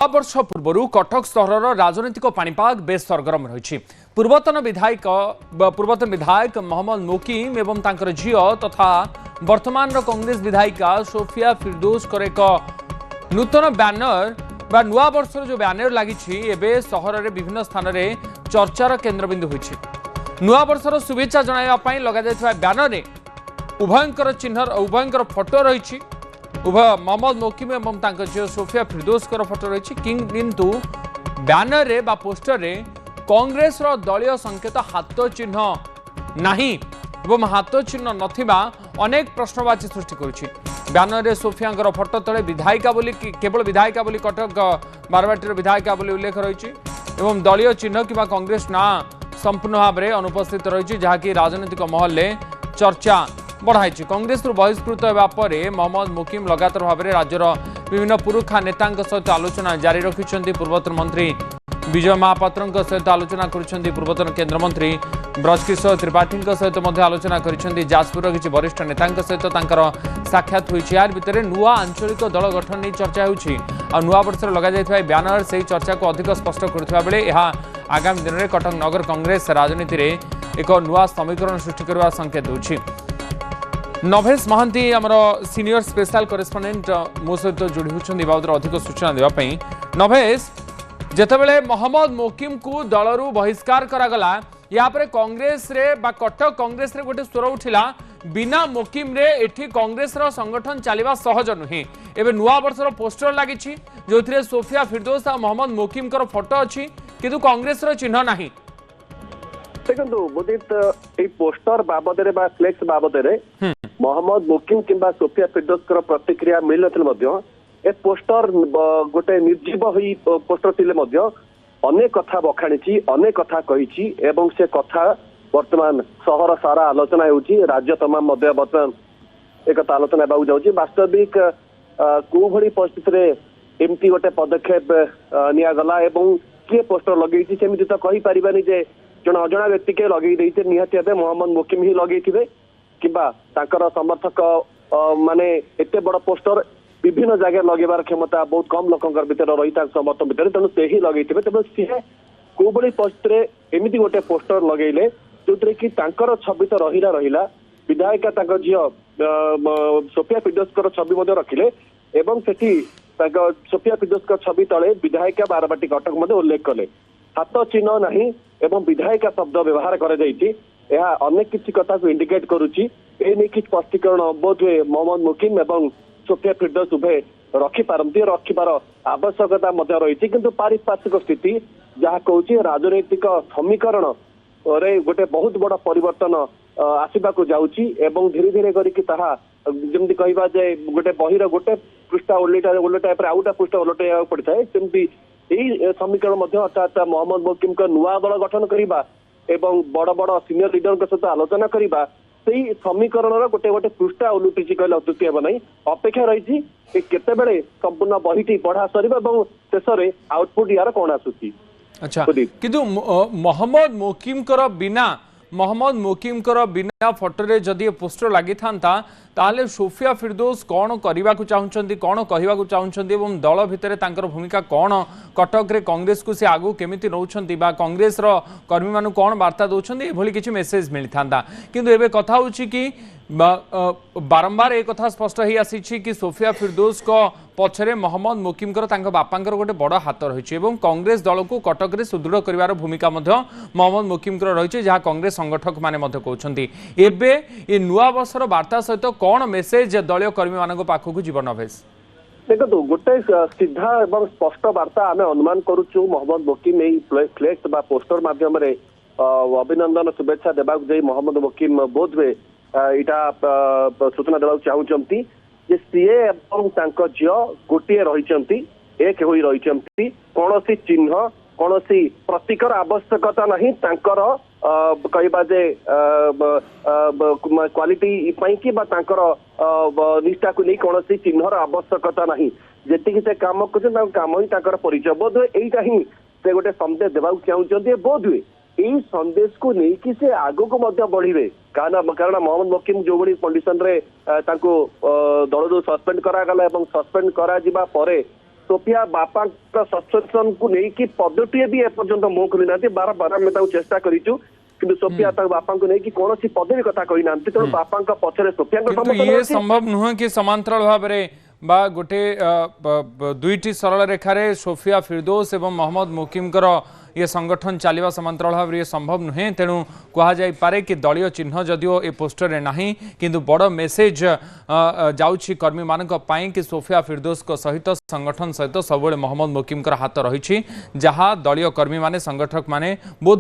वर्ष पूर्व कटक सहर राजनीतिक पाणीपाग बेस सरगरम रही। पूर्वतन विधायक मोहम्मद मोकिम एवं तांकर झील तथा वर्तमान कांग्रेस विधायिका सोफिया फिरदौस एक नूतन बैनर बा नुआ वर्ष जो बैनर लगी सहर में विभिन्न स्थान में चर्चार केन्द्रबिंदु होती। नुआ वर्षर शुभेच्छा जणाइवाई लगा बैनर उभयंकर चिन्ह उभयंकर फोटो रही। उभय मोहम्मद मोकिम एवं तांकर झील सोफिया फिरदौस फोटो रही। किंतु बैनर रे बा पोस्टर रे कांग्रेस रो दलीय संकेत हाथ चिन्ह नहीं एवं हाथ चिन्ह नथिबा अनेक प्रश्नवाची सृष्टि करुछि। बैनर रे सोफिया फोटो तले विधायिका बोली केवल विधायिका बोली कटक बारवाटीर विधायिका बोली उल्लेख रही एवं दलीय चिन्ह किबा कांग्रेस ना संपूर्ण भाव में अनुपस्थित रही, जहाँकि राजनीतिक महल में चर्चा बढ़ाई। कांग्रेस बहिष्कृत होगा पर मोहम्मद मोकिम लगातार भाव में राज्यर विभिन्न पुरुखा नेता सहित आलोचना जारी रखिंट। पूर्वतन मंत्री विजय महापात्र सहित आलोचना कर पूर्वतन केन्द्रमंत्री ब्रजकिशोर त्रिपाठी सहित आलोचना कर जाजपुर किसी वरिष्ठ नेता सहित साक्षात होती। यार भितर नुआ आंचलिक दल गठन नहीं चर्चा हो नुआ वर्ष लग बैनर से चर्चा को अधिक स्पष्ट करुवा बेले आगामी दिन में कटक नगर कांग्रेस राजनीति में एक नुआ समीकरण सृष्टि करने संकेत दूसरी। नभेश महांती आमर सीनियर स्पेशल करेस्पोंडेंट मो सहित जोड़ी होती बाबद अधिक सूचना देवाई। नभेश, जेतेबेले मोहम्मद मोकिम को दलरू बहिष्कार करागला यापर कांग्रेस रे बा कटक कांग्रेस रे गोटे स्वर उठिला बिना मोकिम रे एठी कांग्रेस रो संगठन चलिबा सहज नुहे। एबे नुआ वर्षर पोस्टर लागिछि जोथिरे सोफिया फिरदौस आ मोहम्मद मोकिम कर फोटो अछि किंतु कांग्रेस रो चिन्ह नाही। देखो बुदित ए पोस्टर बाबद रे बा फ्लेक्स बाबद रे मोहम्मद मोकिम किंबा सोफिया फिरदौस कर प्रतिक्रिया मिल नथिल मध्य ए पोस्टर गोटे निर्जीव होई पोस्टर थिले मध्य अनेक कथा बखाणी अनेक कथा कही एवं से कथा वर्तमान सहर सारा आलोचना होउची। राज्य तमाम मध्य वर्तमान एक आलोचना हेबाक जाउची। वास्तविक को भली परिस्थिति रे एमती गोटे पदक्षेप नियागला एवं किए पोस्टर लगे सेमती तो कही पारिबानी जे जन अजना व्यक्ति के लगे देइते निहाती भाबे मोहम्मद मोकिम ही लगे किंबा तांकर समर्थक माने एते बड़ पोस्टर विभिन्न जगह लगेबार क्षमता बहुत कम लोकंकर भितर रही समर्थन भितर तेणु से ही लगे तेज सी को बड़ी परिस्थिति एमती गोटे पोस्टर लगेले जो कि तांकर छवि तो रहिला विधायिका तांकर झील सोफिया फिरदौस छवि रखिले एवं सेठी सोफिया फिरदौस छवि तले विधायिका बारवाटी कटक उल्लेख कले। हाथ चिन्ह नहीं एवं विधायिका शब्द व्यवहार कर अनेक किसी कथा को इंडिकेट करुच्ची। स्पष्टीकरण बोध हुए मोहम्मद मोकिम एवं सोफिया फिरदौस उभय रखिपारती रखिबार आवश्यकता रही किंतु पारिपार्श्विक स्थिति जहाँ कहूँ राजनैतिक समीकरण रे गोटे बहुत बड़ परिवर्तन आसवा जाऊँगी एवं धीरे धीरे करके जमी कहवा जे गोटे बहिर गोटे पृष्ठा उल्टा आउ गोटे पृष्ठा उल्टा पड़ता है सेमती यही समीकरण अर्थात मोहम्मद मोकिम नुआ दल गठन करने एवं बड़ बड़ सीनियर लीडर सहित आलोचना करने से समीकरण गोटे गोटे पृष्ठा उलुटी कहले अत्युक्ति हे ना। अपेक्षा रही केतेबेले संपूर्ण बहीटी पढ़ा सर शेष में आउटपुट यार कौन आसूसी। अच्छा, किंतु मोहम्मद मोकिम बिना फोटो रे जदि पोस्टर लगी था ताले सोफिया फिरदौस कौन करने को चाहते कौन कहवा चाहते दल भितर तांकर भूमिका कौन कटक रे कांग्रेस को से आगु केमिति नौछंती बा कांग्रेस रो कर्मी मानु कौन वार्ता दौरान एभली किसी मेसेज मिल था किंतु एबे कथा होची कि बारंबार एक कथा स्पष्ट हो आसी कि सोफिया फिरदौस को पछरे मोहम्मद मोकिम बापांकर गोटे बड़ हाथ रही कांग्रेस दल को कटक रे सुदृढ़ करिवार भूमिका मोहम्मद मोकिम रही जहाँ कांग्रेस संगठक माने कहते एबे ए नुआ वर्षर वार्ता सहित कौन मेसेज दलीय कर्मी मान पाखक जीवन अभेश। देखो गोटे सीधा एवं स्पष्ट वार्ता आम अनुमान करुचु मोहम्मद मोकिम फ्लेक्स बा पोस्टर माध्यम अभिनंदन शुभेच्छा देवाक जाई मोहम्मद मोकिम बोध हुए यहाँ सूचना देवा चाहूँगी जे सीए एवं तांको झील गोटे रही एक हो रही कौन चिन्ह कौन प्रतीकर आवश्यकता नहीं तांकर कहवा जे क्वालिटी कि निष्ठा को नहीं कौन चिन्हर आवश्यकता नहीं जी से कम कर काम ही परिचय बोध हुए यहीटा ही से गोटे संदेश देवा चाहूँगी। बोध हुए यही संदेश को लेकिन से आग को बढ़े कारण मोहम्मद मोकिम जो भाई कंडीशन रे दल सस्पेंड करागला सस्पेंड करा सोफिया बापा सस्पेंशन को लेकिन पदटीए भी एपर्यंत मुह खोली ना बार बार आम चेष्टा करूँ कि सोफिया बापा को लेकिन कौन पदवी कथा कही ना तेणु बापा पछरे सोफिया ये संभव नुह कि समांतराल भाव में बा गोटे दुईटी सरल रेखार सोफिया फिरदौस एवं मोहम्मद मुकिमकर ये संगठन चलवा समांतराल भाव ये संभव नुहे तेणु कहुपे कि दलीय चिन्ह जदिओ ए पोस्टर में नहीं किंतु बड़ मेसेज जाउछि कर्मी मानक पई कि सोफिया फिरदौस सहित संगठन सहित सब मोहम्मद मुकिमकर हाथ रही जहाँ दलीय कर्मी माने संगठक माने बोध